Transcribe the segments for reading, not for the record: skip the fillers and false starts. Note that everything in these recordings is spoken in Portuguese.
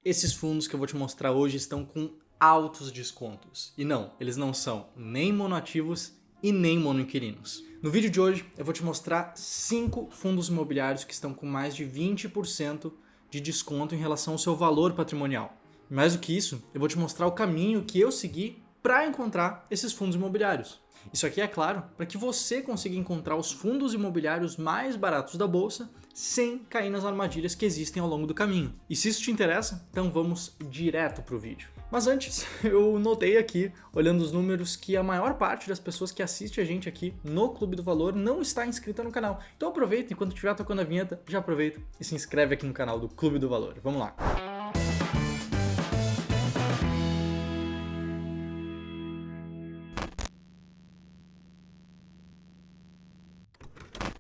Esses fundos que eu vou te mostrar hoje estão com altos descontos. E não, eles não são nem monoativos e nem monoinquilinos. No vídeo de hoje eu vou te mostrar 5 fundos imobiliários que estão com mais de 20% de desconto em relação ao seu valor patrimonial. Mais do que isso, eu vou te mostrar o caminho que eu segui para encontrar esses fundos imobiliários. Isso aqui é claro para que você consiga encontrar os fundos imobiliários mais baratos da bolsa sem cair nas armadilhas que existem ao longo do caminho. E se isso te interessa, então vamos direto para o vídeo. Mas antes, eu notei aqui, olhando os números, que a maior parte das pessoas que assiste a gente aqui no Clube do Valor não está inscrita no canal. Então aproveita, enquanto estiver tocando a vinheta, já aproveita e se inscreve aqui no canal do Clube do Valor. Vamos lá!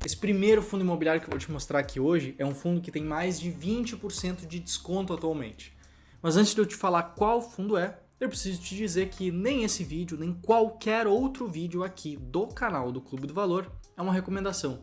Esse primeiro fundo imobiliário que eu vou te mostrar aqui hoje é um fundo que tem mais de 20% de desconto atualmente. Mas antes de eu te falar qual fundo é, eu preciso te dizer que nem esse vídeo, nem qualquer outro vídeo aqui do canal do Clube do Valor é uma recomendação.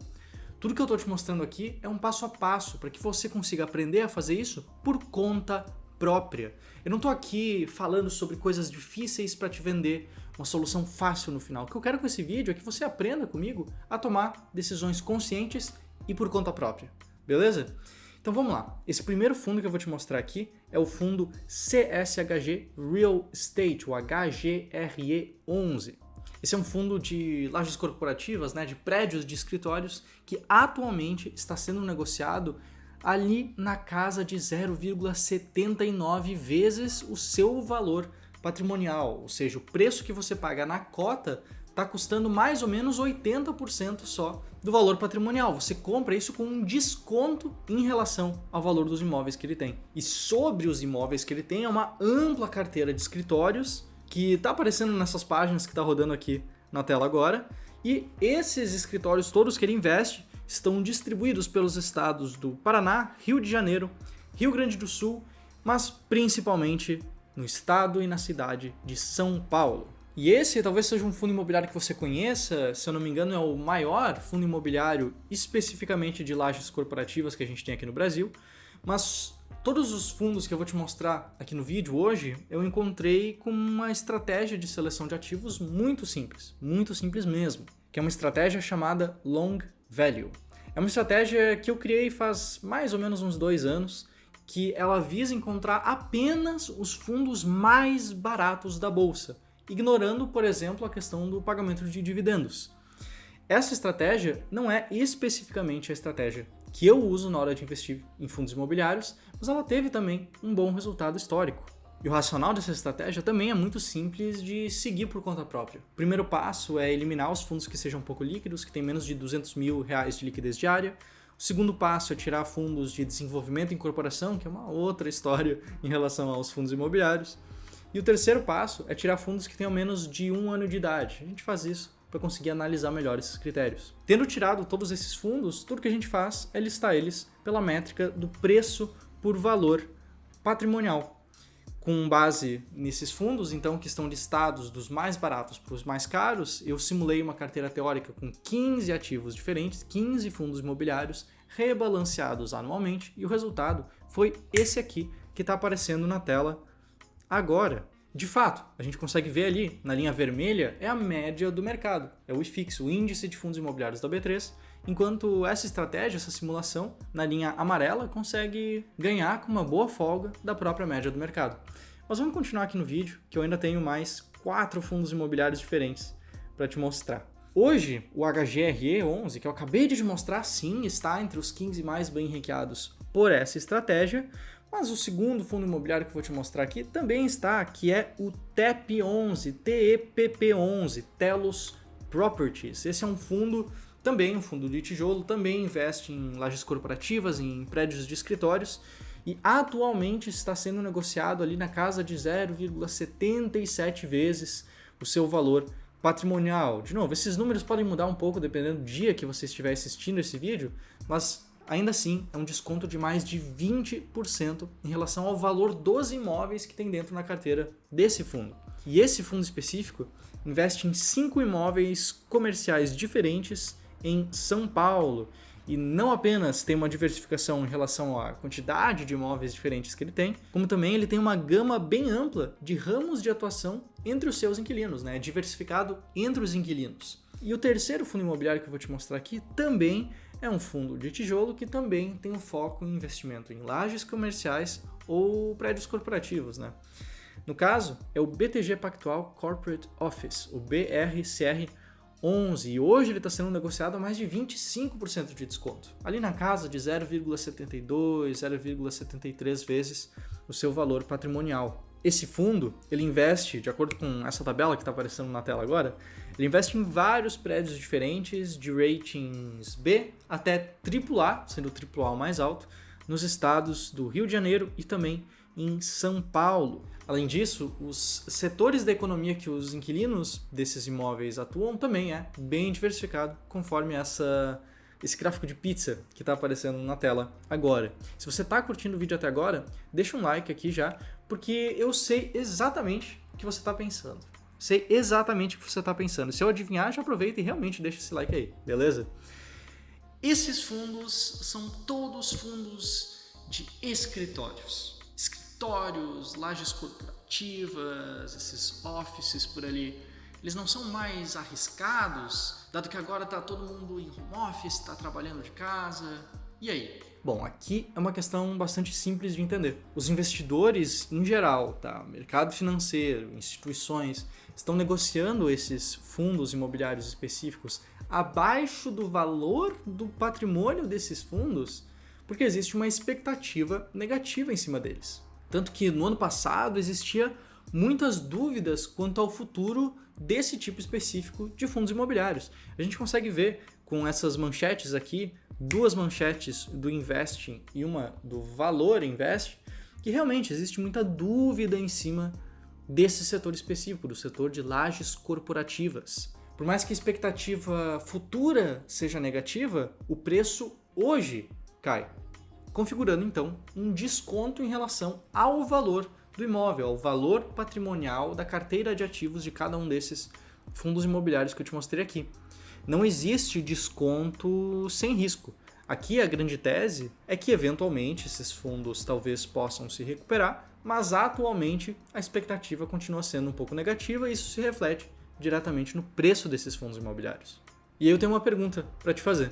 Tudo que eu estou te mostrando aqui é um passo a passo para que você consiga aprender a fazer isso por conta própria. Eu não estou aqui falando sobre coisas difíceis para te vender uma solução fácil no final. O que eu quero com esse vídeo é que você aprenda comigo a tomar decisões conscientes e por conta própria, beleza? Então vamos lá. Esse primeiro fundo que eu vou te mostrar aqui é o fundo CSHG Real Estate, o HGRE11. Esse é um fundo de lajes corporativas, de prédios de escritórios que atualmente está sendo negociado ali na casa de 0,79 vezes o seu valor patrimonial, ou seja, o preço que você paga na cota está custando mais ou menos 80% só do valor patrimonial. Você compra isso com um desconto em relação ao valor dos imóveis que ele tem. E sobre os imóveis que ele tem, é uma ampla carteira de escritórios que está aparecendo nessas páginas que está rodando aqui na tela agora. E esses escritórios todos que ele investe estão distribuídos pelos estados do Paraná, Rio de Janeiro, Rio Grande do Sul, mas principalmente no estado e na cidade de São Paulo. E esse talvez seja um fundo imobiliário que você conheça, se eu não me engano é o maior fundo imobiliário especificamente de lajes corporativas que a gente tem aqui no Brasil, mas todos os fundos que eu vou te mostrar aqui no vídeo hoje, eu encontrei com uma estratégia de seleção de ativos muito simples mesmo, que é uma estratégia chamada Long Value. É uma estratégia que eu criei faz mais ou menos uns 2 anos, que ela visa encontrar apenas os fundos mais baratos da bolsa, ignorando, por exemplo, a questão do pagamento de dividendos. Essa estratégia não é especificamente a estratégia que eu uso na hora de investir em fundos imobiliários, mas ela teve também um bom resultado histórico. E o racional dessa estratégia também é muito simples de seguir por conta própria. O primeiro passo é eliminar os fundos que sejam pouco líquidos, que têm menos de R$200 mil de liquidez diária. O segundo passo é tirar fundos de desenvolvimento e incorporação, que é uma outra história em relação aos fundos imobiliários. E o terceiro passo é tirar fundos que tenham menos de 1 ano de idade. A gente faz isso para conseguir analisar melhor esses critérios. Tendo tirado todos esses fundos, tudo que a gente faz é listar eles pela métrica do preço por valor patrimonial. Com base nesses fundos, então, que estão listados dos mais baratos para os mais caros, eu simulei uma carteira teórica com 15 ativos diferentes, 15 fundos imobiliários rebalanceados anualmente, e o resultado foi esse aqui que está aparecendo na tela agora. De fato, a gente consegue ver ali, na linha vermelha, é a média do mercado, é o IFIX, o índice de fundos imobiliários da B3, enquanto essa estratégia, essa simulação, na linha amarela, consegue ganhar com uma boa folga da própria média do mercado. Mas vamos continuar aqui no vídeo, que eu ainda tenho mais 4 fundos imobiliários diferentes para te mostrar. Hoje, o HGRE11, que eu acabei de te mostrar, sim, está entre os 15 mais bem ranqueados por essa estratégia, mas o segundo fundo imobiliário que eu vou te mostrar aqui também está, que é o TEP11, TEPP11, Telos Properties. Esse é um fundo, também um fundo de tijolo, também investe em lajes corporativas, em prédios de escritórios, e atualmente está sendo negociado ali na casa de 0,77 vezes o seu valor patrimonial. De novo, esses números podem mudar um pouco dependendo do dia que você estiver assistindo esse vídeo, mas ainda assim é um desconto de mais de 20% em relação ao valor dos imóveis que tem dentro da carteira desse fundo. E esse fundo específico investe em 5 imóveis comerciais diferentes em São Paulo. e não apenas tem uma diversificação em relação à quantidade de imóveis diferentes que ele tem, como também ele tem uma gama bem ampla de ramos de atuação entre os seus inquilinos, né? Diversificado entre os inquilinos. E o terceiro fundo imobiliário que eu vou te mostrar aqui também é um fundo de tijolo que também tem um foco em investimento em lajes comerciais ou prédios corporativos, né? No caso, é o BTG Pactual Corporate Office, o BRCR11, e hoje ele está sendo negociado a mais de 25% de desconto, ali na casa de 0,72, 0,73 vezes o seu valor patrimonial. Esse fundo, ele investe, de acordo com essa tabela que está aparecendo na tela agora, ele investe em vários prédios diferentes, de ratings B até AAA, sendo o AAA o mais alto, nos estados do Rio de Janeiro e também em São Paulo. Além disso, os setores da economia que os inquilinos desses imóveis atuam também é bem diversificado, conforme esse gráfico de pizza que está aparecendo na tela agora. Se você está curtindo o vídeo até agora, deixa um like aqui já, porque eu sei exatamente o que você está pensando. Sei exatamente o que você está pensando. Se eu adivinhar, já aproveita e realmente deixa esse like aí, beleza? Esses fundos são todos fundos de escritórios, lajes corporativas, esses offices por ali. Eles não são mais arriscados, dado que agora está todo mundo em home office, está trabalhando de casa. E aí? Bom, aqui é uma questão bastante simples de entender. Os investidores, em geral, tá? Mercado financeiro, instituições, estão negociando esses fundos imobiliários específicos abaixo do valor do patrimônio desses fundos, porque existe uma expectativa negativa em cima deles. Tanto que no ano passado existia muitas dúvidas quanto ao futuro desse tipo específico de fundos imobiliários. A gente consegue ver com essas manchetes aqui, duas manchetes do Investing e uma do Valor Invest, que realmente existe muita dúvida em cima desse setor específico, do setor de lajes corporativas. Por mais que a expectativa futura seja negativa, o preço hoje cai, configurando então um desconto em relação ao valor do imóvel, ao valor patrimonial da carteira de ativos de cada um desses fundos imobiliários que eu te mostrei aqui. Não existe desconto sem risco. Aqui a grande tese é que eventualmente esses fundos talvez possam se recuperar, mas atualmente a expectativa continua sendo um pouco negativa e isso se reflete diretamente no preço desses fundos imobiliários. E aí eu tenho uma pergunta para te fazer.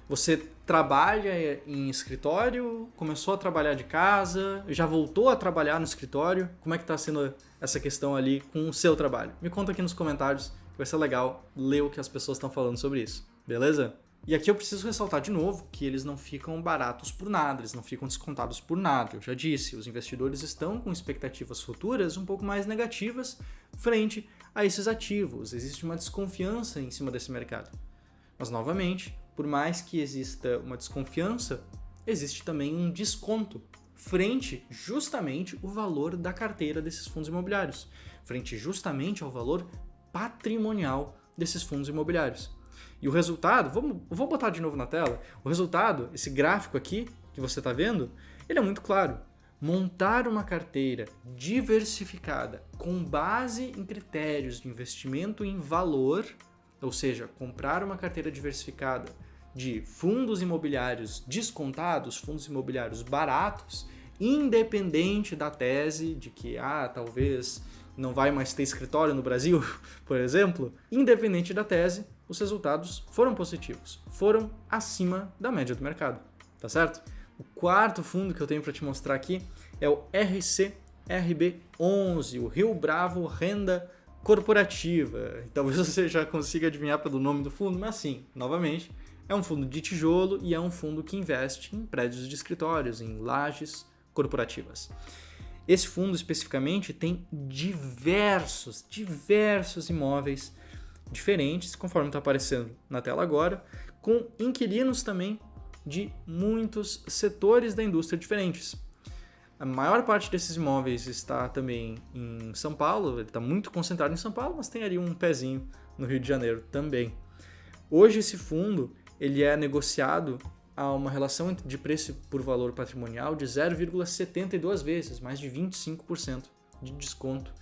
Você trabalha em escritório, começou a trabalhar de casa, já voltou a trabalhar no escritório? Como é que está sendo essa questão ali com o seu trabalho? Me conta aqui nos comentários, que vai ser legal ler o que as pessoas estão falando sobre isso, beleza? E aqui eu preciso ressaltar de novo que eles não ficam baratos por nada, eles não ficam descontados por nada. Eu já disse, os investidores estão com expectativas futuras um pouco mais negativas frente a esses ativos. Existe uma desconfiança em cima desse mercado. Mas, novamente, por mais que exista uma desconfiança, existe também um desconto frente justamente ao valor da carteira desses fundos imobiliários, frente justamente ao valor patrimonial desses fundos imobiliários. E o resultado, vou botar de novo na tela, o resultado, esse gráfico aqui que você está vendo, ele é muito claro. Montar uma carteira diversificada com base em critérios de investimento em valor, ou seja, comprar uma carteira diversificada de fundos imobiliários descontados, fundos imobiliários baratos, independente da tese de que talvez não vai mais ter escritório no Brasil, por exemplo, independente da tese, os resultados foram positivos, foram acima da média do mercado, tá certo? O quarto fundo que eu tenho para te mostrar aqui é o RCRB11, o Rio Bravo Renda Corporativa. Talvez você já consiga adivinhar pelo nome do fundo, mas sim, novamente, é um fundo de tijolo e é um fundo que investe em prédios de escritórios, em lajes corporativas. Esse fundo especificamente tem diversos imóveis diferentes, conforme está aparecendo na tela agora, com inquilinos também de muitos setores da indústria diferentes. A maior parte desses imóveis está também em São Paulo, ele está muito concentrado em São Paulo, mas tem ali um pezinho no Rio de Janeiro também. Hoje esse fundo ele é negociado a uma relação de preço por valor patrimonial de 0,72 vezes, mais de 25% de desconto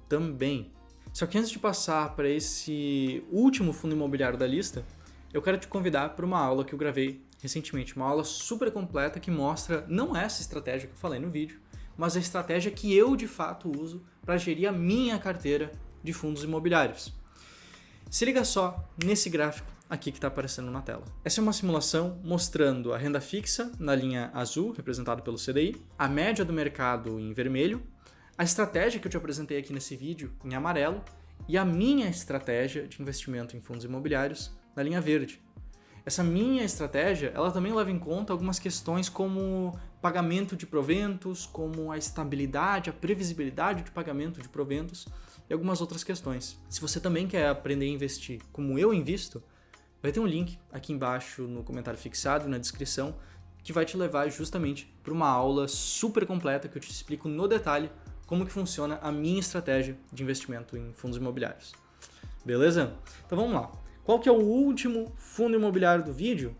também. Só que antes de passar para esse último fundo imobiliário da lista, eu quero te convidar para uma aula que eu gravei recentemente uma aula super completa que mostra não essa estratégia que eu falei no vídeo, mas a estratégia que eu de fato uso para gerir a minha carteira de fundos imobiliários. Se liga só nesse gráfico aqui que está aparecendo na tela. Essa é uma simulação mostrando a renda fixa na linha azul, representada pelo CDI, a média do mercado em vermelho, a estratégia que eu te apresentei aqui nesse vídeo em amarelo e a minha estratégia de investimento em fundos imobiliários na linha verde. Essa minha estratégia, ela também leva em conta algumas questões como pagamento de proventos, como a estabilidade, a previsibilidade de pagamento de proventos e algumas outras questões. Se você também quer aprender a investir como eu invisto, vai ter um link aqui embaixo no comentário fixado, na descrição, que vai te levar justamente para uma aula super completa que eu te explico no detalhe como que funciona a minha estratégia de investimento em fundos imobiliários. Beleza? Então vamos lá. Qual que é o último fundo imobiliário do vídeo?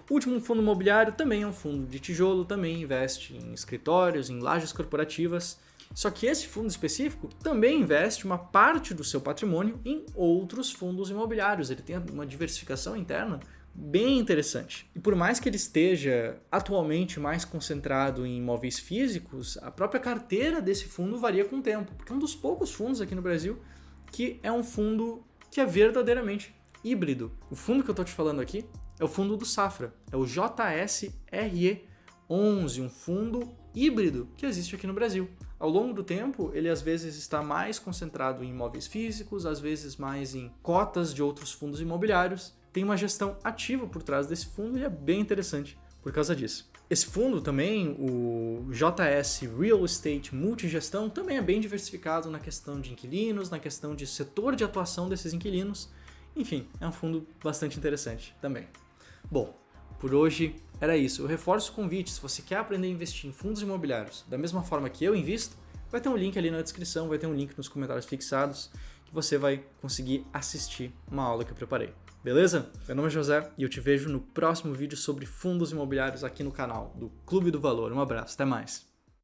O último fundo imobiliário também é um fundo de tijolo, também investe em escritórios, em lajes corporativas. Só que esse fundo específico também investe uma parte do seu patrimônio em outros fundos imobiliários. Ele tem uma diversificação interna bem interessante. E por mais que ele esteja atualmente mais concentrado em imóveis físicos, a própria carteira desse fundo varia com o tempo. Porque é um dos poucos fundos aqui no Brasil que é um fundo que é verdadeiramente híbrido. O fundo que eu estou te falando aqui é o fundo do Safra, é o JSRE11, um fundo híbrido que existe aqui no Brasil. Ao longo do tempo, ele às vezes está mais concentrado em imóveis físicos, às vezes mais em cotas de outros fundos imobiliários. Tem uma gestão ativa por trás desse fundo e é bem interessante por causa disso. Esse fundo também, o JS Real Estate Multigestão, também é bem diversificado na questão de inquilinos, na questão de setor de atuação desses inquilinos. Enfim, é um fundo bastante interessante também. Bom, por hoje era isso. Eu reforço o convite, se você quer aprender a investir em fundos imobiliários da mesma forma que eu invisto, vai ter um link ali na descrição, vai ter um link nos comentários fixados que você vai conseguir assistir uma aula que eu preparei. Beleza? Meu nome é José e eu te vejo no próximo vídeo sobre fundos imobiliários aqui no canal do Clube do Valor. Um abraço, até mais!